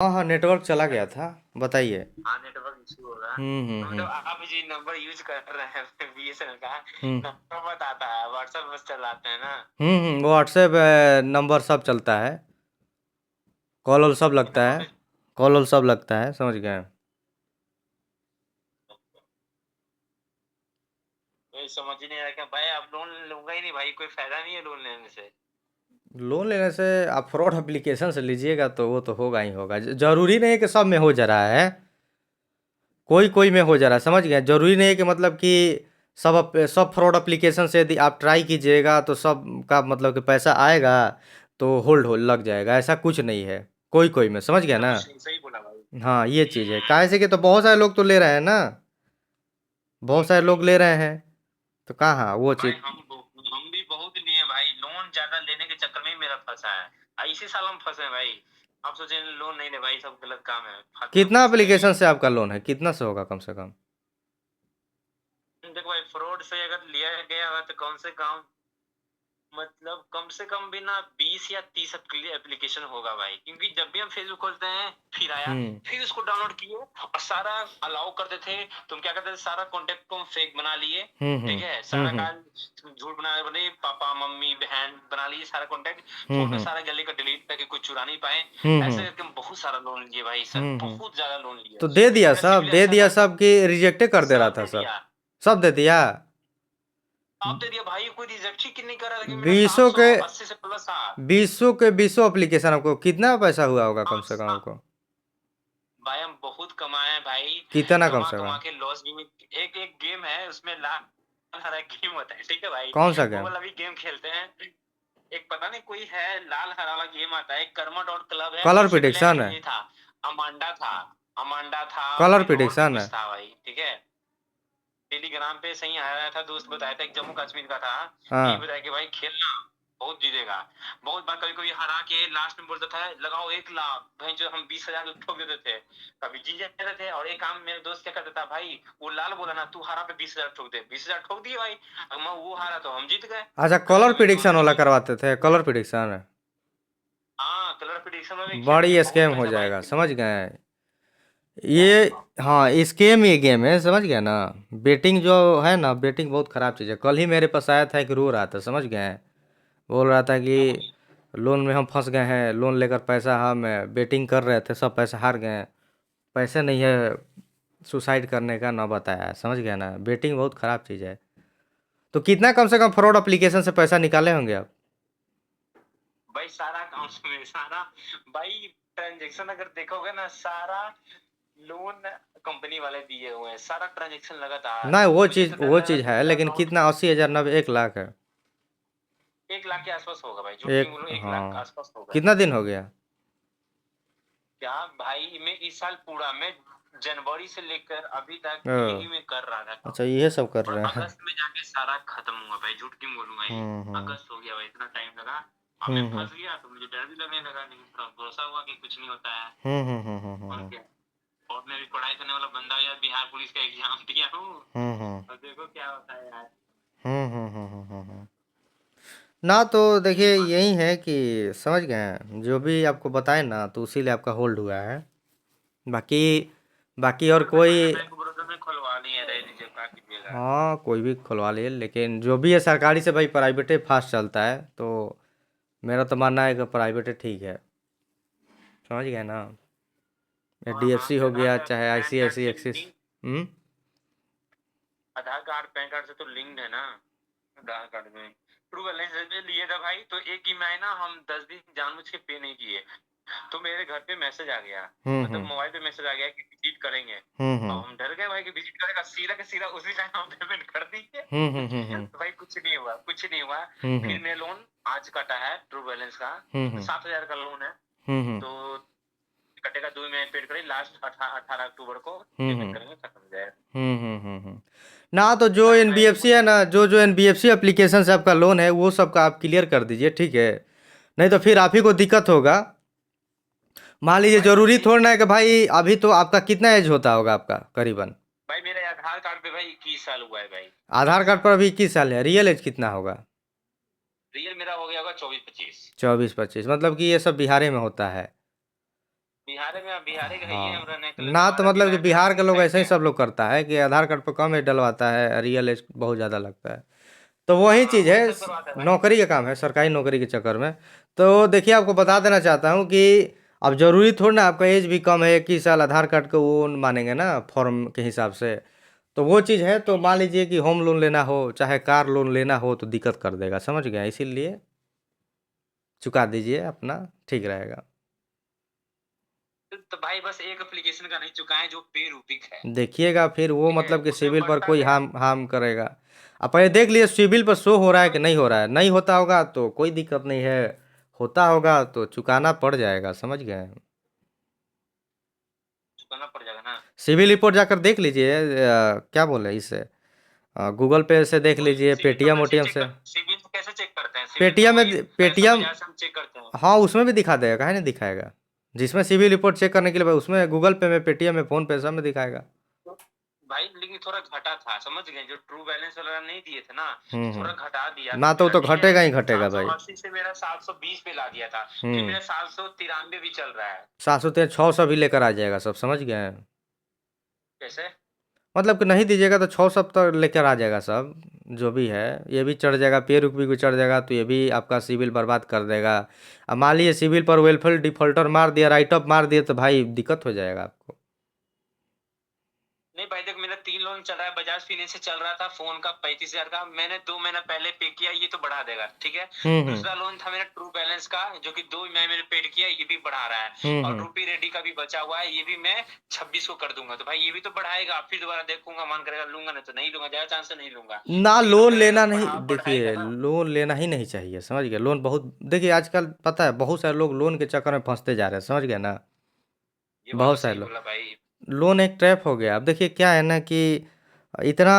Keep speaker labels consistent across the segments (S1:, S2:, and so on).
S1: हाँ हाँ, नेटवर्क चला गया था। बताइए।
S2: हाँ, नेटवर्क इशू होगा। तो मतलब
S1: हम्म।
S2: आप जी नंबर यूज कर रहे हैं बीएसएनएल का,
S1: हम्म
S2: नंबर बताता है, व्हाट्सएप बस चलाते हैं ना।
S1: व्हाट्सएप नंबर सब चलता है। कॉल वॉल सब
S2: बिना
S1: लगता है।
S2: नॉलेज
S1: कॉल वॉल सब लगता है, समझ गए।
S2: कोई समझ ही नहीं आ रहा कि भाई अब लोन लूंगा ही नहीं भाई, कोई फायदा नहीं है लोन लेने से।
S1: लोन लेने से आप फ्रॉड एप्लीकेशन से लीजिएगा तो वो तो होगा ही होगा। जरूरी नहीं है कि सब में हो जा रहा है। कोई कोई में हो जा रहा है, समझ गए। जरूरी नहीं है कि मतलब कि सब फ्रॉड एप्लीकेशन से यदि आप ट्राई कीजिएगा तो सब का मतलब कि पैसा आएगा तो होल्ड हो लग जाएगा, ऐसा कुछ नहीं है। कोई कोई में, समझ गया
S2: सब
S1: ना।
S2: सही सही बोला भाई।
S1: हाँ, ये चीज़ है। काहे से कि तो बहुत सारे लोग तो ले रहे हैं ना। बहुत सारे लोग ले रहे हैं। तो कहाँ वो
S2: भाई
S1: चीज़।
S2: हम भी बहुत लिए भाई, लोन ज्यादा लेने के चक्कर में ही मेरा फंसा है, इसी साल हम फंसे हैं भाई। आप सोचे लोन नहीं ले भाई, सब गलत काम है, फालतू में
S1: कितना
S2: फंस गए।
S1: एप्लीकेशन से आपका लोन है, कितना से होगा कम से कम।
S2: देखो भाई, फ्रॉड से अगर लिया गया है तो कम से कम, मतलब कम से कम भी ना 20 या 30 एप्लीकेशन होगा भाई, क्योंकि जब भी हम फेसबुक खोलते हैं फिर आया,
S1: हम्म
S2: फिर उसको डाउनलोड किए और सारा अलाउ करते थे। तुम क्या करते थे, सारा कॉन्टेक्ट को हम फेक बना लिए। ठीक है, सारा
S1: हम्म।
S2: का झूठ बना बने, पापा मम्मी बहन बना लिए सारा कॉन्टेक्ट। फोटो
S1: हम्म
S2: सारा गैलरी का डिलीट करके कुछ चुरा नहीं पाए। ऐसे
S1: हम्म
S2: करके हम बहुत सारा लोन लिए भाई सर,
S1: हम्म।
S2: बहुत ज्यादा लोन लिया।
S1: तो दे दिया,
S2: मेरा
S1: सब
S2: सिविल
S1: दे
S2: अच्छा
S1: दिया,
S2: था,
S1: सब कि रिजेक्टे कर दे रहा
S2: सब
S1: था
S2: दे
S1: सब।
S2: दिया।
S1: सब दे दिया।
S2: आप दे दिया भाई, कोई रिजेक्ट ही नहीं कर रहा, लेकिन मेरा सात
S1: बीसों
S2: सौ
S1: के
S2: अस्सी से प्लस आ।
S1: बीसों के बीसों एप्लीकेशन, आपको कितना पैसा हुआ होगा कम से कम
S2: हाँ,
S1: आपको।
S2: भाई हम बहुत कमाए हैं भाई।
S1: कितना कम
S2: कमा
S1: से
S2: कमा
S1: कम।
S2: के लॉस भी। एक एक गेम है उसमें लाल हरा गेम होता है, ठीक है भाई।
S1: कौन सा
S2: वो
S1: गेम।
S2: वाला भी गेम खेलते हैं। एक पता नहीं कोई है, लाल हरा वाला गेम आता है, कर्मा डॉट क्लब है,
S1: कलर
S2: उसी में
S1: प्रिडिक्शन है।
S2: ये था। अमांडा था। अमांडा था।
S1: कलर
S2: फिर और भी
S1: प्रिडिक्शन
S2: कुछ
S1: है।
S2: था भाई, ठीक है। टेलीग्राम पे सही आया था, दोस्त बताया था, एक जम्मू कश्मीर का था। यही
S1: हाँ।
S2: बताया कि भाई खेलना, बहुत जीतेगा। बहुत बार कभी कभी हरा के लास्ट में बोलता था लगाओ 1 लाख, भाई जो हम 20,000 ठोक देते थे। कभी जीत जाते थे। और एक काम मेरे दोस्त क्या करता था भाई, वो लाल बोला ना तू हरा पे 20,000 ठोक दे, 20,000 ठोक दिए भाई। अब मैं वो हारा तो हम जीत गए।
S1: अच्छा,
S2: कभी
S1: कलर
S2: कभी
S1: प्रिडिक्शन
S2: टूर्नामेंट
S1: वाला
S2: जीत।
S1: करवाते थे, कलर प्रिडिक्शन।
S2: हाँ, कलर प्रिडिक्शन में भी खेलते थे,
S1: बड़ी
S2: बहुत
S1: स्कैम हो
S2: पैसा भाई।
S1: जाएगा, समझ गए।
S2: क्या
S1: ये हाँ, स्कैम ये गेम है, समझ गया ना। बेटिंग जो है ना, बेटिंग बहुत ख़राब चीज़ है। कल ही मेरे पास आया था, एक रो रहा था, समझ गए। बोल रहा था कि
S2: क्या भाई।
S1: लोन में हम फंस गए हैं, लोन लेकर पैसा हम बेटिंग कर रहे थे, सब पैसा हार गए हैं। पैसे नहीं है सुसाइड करने का, ना बताया, समझ गया ना। बेटिंग बहुत ख़राब चीज़ है। तो कितना कम से कम फ्रॉड एप्लीकेशन से पैसा निकाले होंगे आप।
S2: भाई सारा अकाउंट में सारा, भाई ट्रांजेक्शन अगर देखोगे ना, सारा लोन कंपनी वाले दिए हुए हैं, सारा ट्रांजेक्शन लगातार।
S1: ना,
S2: मुझे तो डर
S1: वो
S2: लग रहा
S1: चीज़
S2: कि
S1: है,
S2: मेरा
S1: लेकिन
S2: अकाउंट
S1: कितना, 80,000, 90, 1 लाख है।
S2: 1 लाख के आसपास होगा भाई, झूठ क्यों
S1: एक,
S2: बोलूं, 1 लाख के
S1: हाँ।
S2: आसपास होगा।
S1: कितना दिन हो गया।
S2: क्या भाई, मैं इस साल पूरा, मैं जनवरी से लेकर अभी तक
S1: ओ,
S2: यही मैं कर रहा था काम।
S1: अच्छा, ये सब कर
S2: और
S1: रहे हैं।
S2: अगस्त में जाके सारा खत्म हुआ भाई, झूठ क्यों बोलूंगा ये।
S1: हम्म।
S2: अगस्त हो गया भाई, इतना टाइम लगा। अब मैं
S1: हम्म
S2: फंस गया तो मुझे डर भी लगने लगा, लेकिन थोड़ा भरोसा हुआ कि कुछ नहीं होता है। और
S1: हम्म।
S2: क्या। और मैं भी पढ़ाई करने वाला बंदा यार, बिहार पुलिस का एग्जाम दिया हूँ।
S1: हम्म।
S2: और देखो क्या होता है यार।
S1: हम्म। ना तो
S2: यही
S1: देखिए,
S2: बात।
S1: यही है कि समझ गए हैं, जो भी आपको बताए ना तो उसी लिए आपका होल्ड हुआ है। बाकी बाकी और
S2: कोई भी
S1: कोई।
S2: बढ़िया बैंक ब्रोकर में खुलवा लिए, रह लीजिए, क्या कीजिएगा।
S1: हाँ, कोई भी खुलवा लिए, लेकिन जो भी है सरकारी से भाई, प्राइवेट ही फास्ट चलता है। तो मेरा तो मानना है कि प्राइवेट ही ठीक है, समझ गए ना।
S2: और हाँ,
S1: डीएफसी हो
S2: आधार
S1: गया,
S2: कार्ड
S1: चाहे
S2: पैन कार्ड
S1: आईसीआईसी
S2: से
S1: एक्सिस।
S2: लिंक।
S1: हम्म।
S2: आधार कार्ड पैन कार्ड से तो लिंक्ड है ना। आधार कार्ड में ट्रू बैलेंस लिए था भाई, तो एक ईएमआई ना हम 10 दिन जानबूझ के पे नहीं किए। तो मेरे घर पे मैसेज आ गया, मतलब
S1: हम्म।
S2: मोबाइल पे मैसेज आ गया कि विजिट करेंगे।
S1: हम्म
S2: अब हम डर गए भाई कि विजिट करेगा, सीधा के सीधा उसी टाइम हम पेमेंट कर दिए।
S1: हम्म।
S2: तो भाई कुछ नहीं हुआ, कुछ नहीं हुआ।
S1: हम्म
S2: फिर मेरा लोन आज कटा है, ट्रू बैलेंस का।
S1: हम्म
S2: 7,000 का लोन है।
S1: हम्म
S2: तो कटेगा, 2 महीने पेड करें, लास्ट 18 अक्टूबर को पेमेंट
S1: हम्म
S2: करेंगे, खत्म हो जाएगा।
S1: ना तो जो
S2: टाइम है
S1: एनबीएफसी है ना, जो एनबीएफसी एप्लीकेशन से आपका लोन है, वो सब का आप क्लियर कर दीजिए, ठीक है। नहीं तो फिर आप ही को दिक्कत होगा। मान लीजिए,
S2: भाई
S1: जरूरी
S2: बताइए।
S1: थोड़ा ना है कि भाई अभी तो आपका कितना एज होता होगा आपका करीबन।
S2: भाई मेरे आधार कार्ड पे भाई 21 साल हुआ है भाई।
S1: आधार
S2: 21
S1: कार्ड
S2: साल
S1: पर अभी 21 साल है, रियल एज कितना होगा।
S2: रियल मेरा हो गया होगा 24-25।
S1: 24-25, मतलब कि ये सब बिहारे में होता है।
S2: बिहारी का है ये
S1: हाँ,
S2: हम रहने के
S1: ना तो
S2: हमारा
S1: मतलब कि
S2: बिहार
S1: बिहार के
S2: के
S1: लोग
S2: साइड
S1: ऐसे ही
S2: में।
S1: सब लोग करता है कि आधार कार्ड पर कम एज डलवाता है, रियल एज बहुत ज़्यादा लगता है। तो वही
S2: हाँ
S1: चीज़
S2: वही
S1: है,
S2: सब करवाता है भाई।
S1: नौकरी का काम है, सरकारी नौकरी के चक्कर में। तो देखिए, आपको बता देना चाहता हूँ कि अब ज़रूरी थोड़ी ना आपका एज भी कम है, 21 साल आधार कार्ड को वो मानेंगे ना फॉर्म के हिसाब से। तो वो चीज़ है, तो मान लीजिए कि होम लोन लेना हो चाहे कार लोन लेना हो तो दिक्कत कर देगा, समझ गए, इसीलिए चुका दीजिए अपना, ठीक रहेगा।
S2: तो भाई बस एक एप्लीकेशन का नहीं चुकाएं जो पे रूपिक है।
S1: देखिएगा फिर वो
S2: ठीक है
S1: मतलब कि
S2: उसमें
S1: सिविल पर
S2: बढ़ता
S1: कोई
S2: क्या है।
S1: हार्म हार्म करेगा। आप पहले देख लिए सिविल पर शो हो रहा है कि
S2: हाँ,
S1: नहीं हो रहा है, नहीं होता होगा तो कोई दिक्कत नहीं है, होता होगा तो चुकाना पड़ जाएगा, समझ गए।
S2: चुकाना पड़ जाएगा ना।
S1: सिविल रिपोर्ट जाकर देख लीजिए, क्या बोले इसे, गूगल पे से देख
S2: वही
S1: लीजिए,
S2: सिविल तो
S1: पेटीएम
S2: कैसे
S1: ओटीएम
S2: चेक
S1: से।
S2: कर, सिविल तो कैसे चेक करते हैं, सिविल तो
S1: पेटीएम
S2: वही
S1: में
S2: पैसा
S1: पेटीएम,
S2: बाजार से हम चेक करते हैं।
S1: हाँ उसमें भी दिखा देगा, काहे नहीं दिखाएगा। जिसमें सिविल रिपोर्ट चेक करने के लिए भाई, उसमें गूगल पे में, पेटीएम में, फोन पे सब में दिखाएगा।
S2: तो भाई लेकिन थोड़ा घटा था समझ गए, जो ट्रू बैलेंस वगैरह नहीं दिए थे ना, तो थोड़ा घटा दिया
S1: ना
S2: था
S1: तो
S2: मेरा,
S1: तो
S2: ठीक है।
S1: घटेगा ही घटेगा भाई।
S2: 780 से मेरा 720 पे ला दिया था, फिर
S1: हम्म
S2: मेरा 793 भी चल रहा है।
S1: 700 600 भी लेकर आ जाएगा सब, समझ गए।
S2: कैसे।
S1: मतलब कि नहीं दीजिएगा तो 600 तक लेकर आ जाएगा सब, जो भी है। ये भी चढ़ जाएगा, पे रुक भी चढ़ जाएगा तो ये भी आपका सिविल बर्बाद कर देगा। अब मान लीजिए सिविल पर वेलफेयर डिफॉल्टर मार दिया, राइट ऑफ मार दिया, तो भाई दिक्कत हो जाएगा आपको।
S2: नहीं भाई देख मेरा 3 लोन चल रहा है, बजाज फाइनेंस से चल रहा था फोन का 35,000 का, मैंने 2 महीना पहले पे किया, ये तो बढ़ा देगा ठीक है।
S1: हम्म।
S2: दूसरा लोन था मेरा ट्रू बैलेंस का, जो कि 2 महीने मैंने पेड किया, ये भी बढ़ा रहा है। और
S1: हम्म।
S2: रूपी रेडी का भी बचा हुआ है, ये भी मैं 26 को कर दूंगा, तो भाई ये भी तो बढ़ाएगा, फिर दोबारा देखूंगा, मन करेगा लूंगा, नहीं तो नहीं लूंगा, ज्यादा चांस से नहीं लूंगा।
S1: ना
S2: लेकिन
S1: लोन
S2: अगर
S1: लेना नहीं,
S2: बढ़ाएगा
S1: देखिए
S2: ना।
S1: लोन लेना ही नहीं चाहिए, समझ गए। लोन बहुत, देखिए आजकल पता है बहुत सारे लोग लोन के चक्कर में फंसते जा रहे हैं, समझ गए ना।
S2: ये बात तो
S1: बहुत सारे
S2: सही
S1: लोग,
S2: बोला भाई।
S1: लोन एक ट्रैप हो गया। अब देखिए क्या है ना कि इतना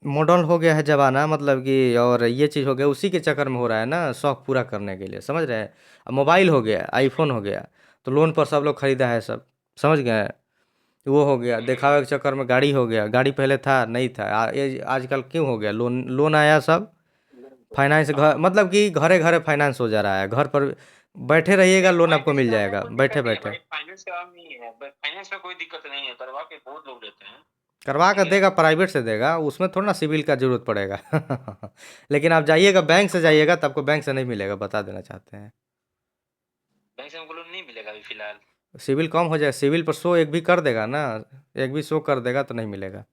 S1: मॉडर्न हो गया है ज़माना, मतलब कि और ये चीज़ हो गया उसी के चक्कर में हो रहा है ना, शौक पूरा करने के लिए, समझ रहे हैं। अब मोबाइल हो गया, आईफोन हो गया, तो लोन पर सब लोग खरीदा है सब, समझ गए। वो हो गया, दिखावे के चक्कर में गाड़ी हो गया, गाड़ी पहले था नहीं था, ये आजकल क्यों हो गया, लोन लोन आया सब। फाइनेंस घर,
S2: हाँ
S1: मतलब कि घरे घरे फाइनेंस हो जा रहा है, घर पर बैठे रहिएगा,
S2: नहीं
S1: लोन आपको
S2: फाइनेंस
S1: मिल
S2: करने में
S1: जाएगा
S2: कोई
S1: बैठे
S2: दिक्कत नहीं है
S1: बैठे।
S2: भाई, फाइनेंस का काम नहीं है, फाइनेंस में कोई दिक्कत नहीं है, करवा के बहुत लोग लेते हैं।
S1: करवा कर
S2: ठीक है।
S1: देगा, प्राइवेट से देगा, उसमें थोड़ा ना सिविल का जरूरत पड़ेगा। लेकिन आप जाइएगा बैंक से जाइएगा तो आपको बैंक से नहीं मिलेगा, बता देना चाहते हैं।
S2: बैंक से हमको लोन नहीं मिलेगा अभी फिलहाल।
S1: सिविल कम हो जाए, सिविल पर शो एक भी कर देगा ना, एक भी शो कर देगा तो नहीं मिलेगा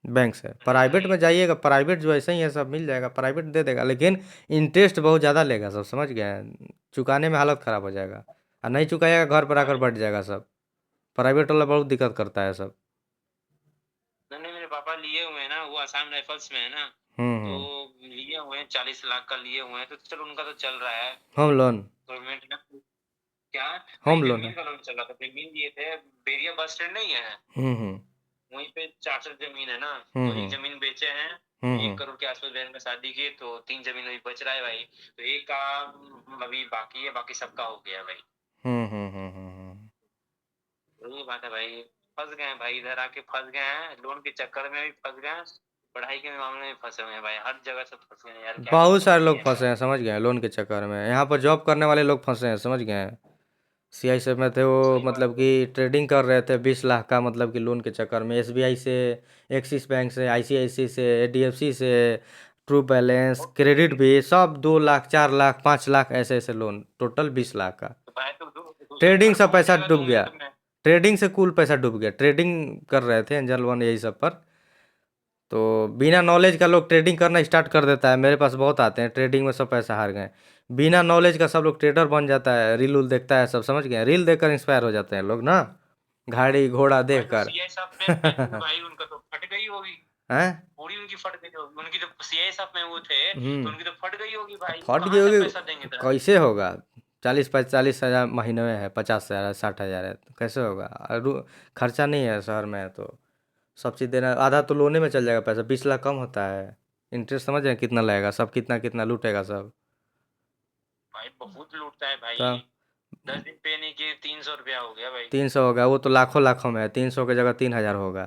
S1: बैंक से। प्राइवेट
S2: नहीं।
S1: में जाइएगा, प्राइवेट जो ऐसे ही है सब मिल जाएगा, प्राइवेट दे देगा, लेकिन इंटरेस्ट बहुत ज़्यादा लेगा सब, समझ गए। चुकाने में हालत ख़राब हो जाएगा, और नहीं चुकाएगा घर पर आकर
S2: भाई
S1: बैठ जाएगा सब। प्राइवेट वाला बहुत दिक्कत करता है सब।
S2: नहीं नहीं, मेरे पापा लिए हुए हैं ना, वो आसाम राइफल्स में है ना, तो
S1: हम्म।
S2: लिए हुए हैं 40 लाख का लिए हुए हैं, तो चलो उनका तो चल रहा है।
S1: Home loan.
S2: गवर्नमेंट ने क्या। नहीं
S1: होम लोन है।
S2: जमीन का लोन चल रहा था, जमीन लिए थे, बेरिया बस स्टैंड नहीं है,
S1: हम्म।
S2: वहीं पे 4 जमीन है ना, तो एक
S1: हम्म।
S2: जमीन बेचे हैं। एक
S1: हम्म।
S2: करोड़ के आसपास बहन में शादी की, तो 3 जमीन अभी बच रहा है भाई, तो एक का अभी बाकी है, बाकी सबका हो गया भाई। वही बात है भाई, फंस गए हैं भाई, इधर आके फंस गए हैं, लोन के चक्कर में भी फंस गए हैं, पढ़ाई के मामले में फंसे हुए हैं भाई, हर जगह से फंसे हैं यार, क्या करें
S1: बहुत
S2: समझ
S1: सारे
S2: नहीं
S1: लोग
S2: आ
S1: फंसे
S2: रहा
S1: हैं, समझ गए हैं, लोन के चक्कर में। यहाँ पर जॉब करने वाले लोग फंसे हैं, समझ गए हैं। सीआई से में थे
S2: है।
S1: वो,
S2: सही बात
S1: मतलब
S2: है।
S1: कि ट्रेडिंग कर रहे थे 20 लाख का, मतलब कि लोन के चक्कर में, एसबीआई से, एक्सिस बैंक से, आईसीआईसी से, एचडीएफसी से, ट्रू बैलेंस,
S2: और
S1: क्रेडिट भी, सब 2 लाख, 4 लाख, 5 लाख, ऐसे ऐसे लोन, टोटल 20 लाख का।
S2: तो भाई तो दूसरा
S1: ट्रेडिंग
S2: घर
S1: सब
S2: कौन
S1: पैसा
S2: लेगा
S1: डूब
S2: 2 मिनट
S1: गया,
S2: में।
S1: ट्रेडिंग से कुल पैसा डूब गया, ट्रेडिंग कर रहे थे एंजल वन यही सब पर। तो बिना नॉलेज का लोग ट्रेडिंग करना स्टार्ट कर देता है, मेरे पास बहुत आते हैं ट्रेडिंग में, सब पैसा हार गए। बिना नॉलेज का सब लोग ट्रेडर बन जाता है, रील उल देखता है सब, समझ गए, रील देखकर इंस्पायर हो जाते हैं लोग ना, गाड़ी घोड़ा
S2: भाई तो
S1: देखकर।
S2: सीआई साहब में भाई उनका तो फट गई होगी,
S1: हैं।
S2: पूरी उनकी फट गई होगी, उनकी तो सीआई साहब में वो थे, तो
S1: हम्म।
S2: उनकी तो फट गई होगी
S1: अब
S2: भाई, वो
S1: फट गई
S2: कहाँ से
S1: होगी,
S2: पैसा देंगे इतना।
S1: कैसे होगा। 40 45 हज़ार महीने में है, 50 हज़ार है, 60 हज़ार है, तो कैसे होगा। और खर्चा नहीं है शहर में, तो सब चीज़ देना, आधा तो लोने में चल जाएगा पैसा, 20 लाख कम होता है। इंटरेस्ट समझ रहे हैं कितना लगेगा, सब कितना कितना लूटेगा सब।
S2: भाई बहुत लूटता है भाई,
S1: तब
S2: 10 दिन पे नहीं किए 300 रुपया हो गया भाई।
S1: 300 होगा, वो तो लाखों लाखों में है, 300 की जगह 3 हज़ार होगा।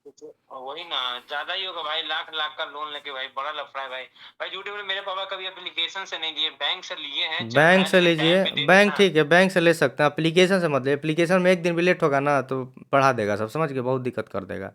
S2: तो वही ना, ज्यादा ही होगा भाई, लाख लाख का लोन लेके भाई, बड़ा लफड़ा है भाई। भाई झूठे बोले, मेरे पापा कभी एप्लीकेशन से नहीं लिए, बैंक से लिए हैं, चल रहा
S1: बैंक
S2: है,
S1: से
S2: लेकिन
S1: लीजिए,
S2: टाइम पे दे
S1: बैंक
S2: देना।
S1: ठीक है, बैंक से ले सकते हैं, एप्लीकेशन से मत ले, एप्लीकेशन में एक दिन भी लेट होगा ना तो बढ़ा देगा सब, समझ के बहुत दिक्कत कर देगा।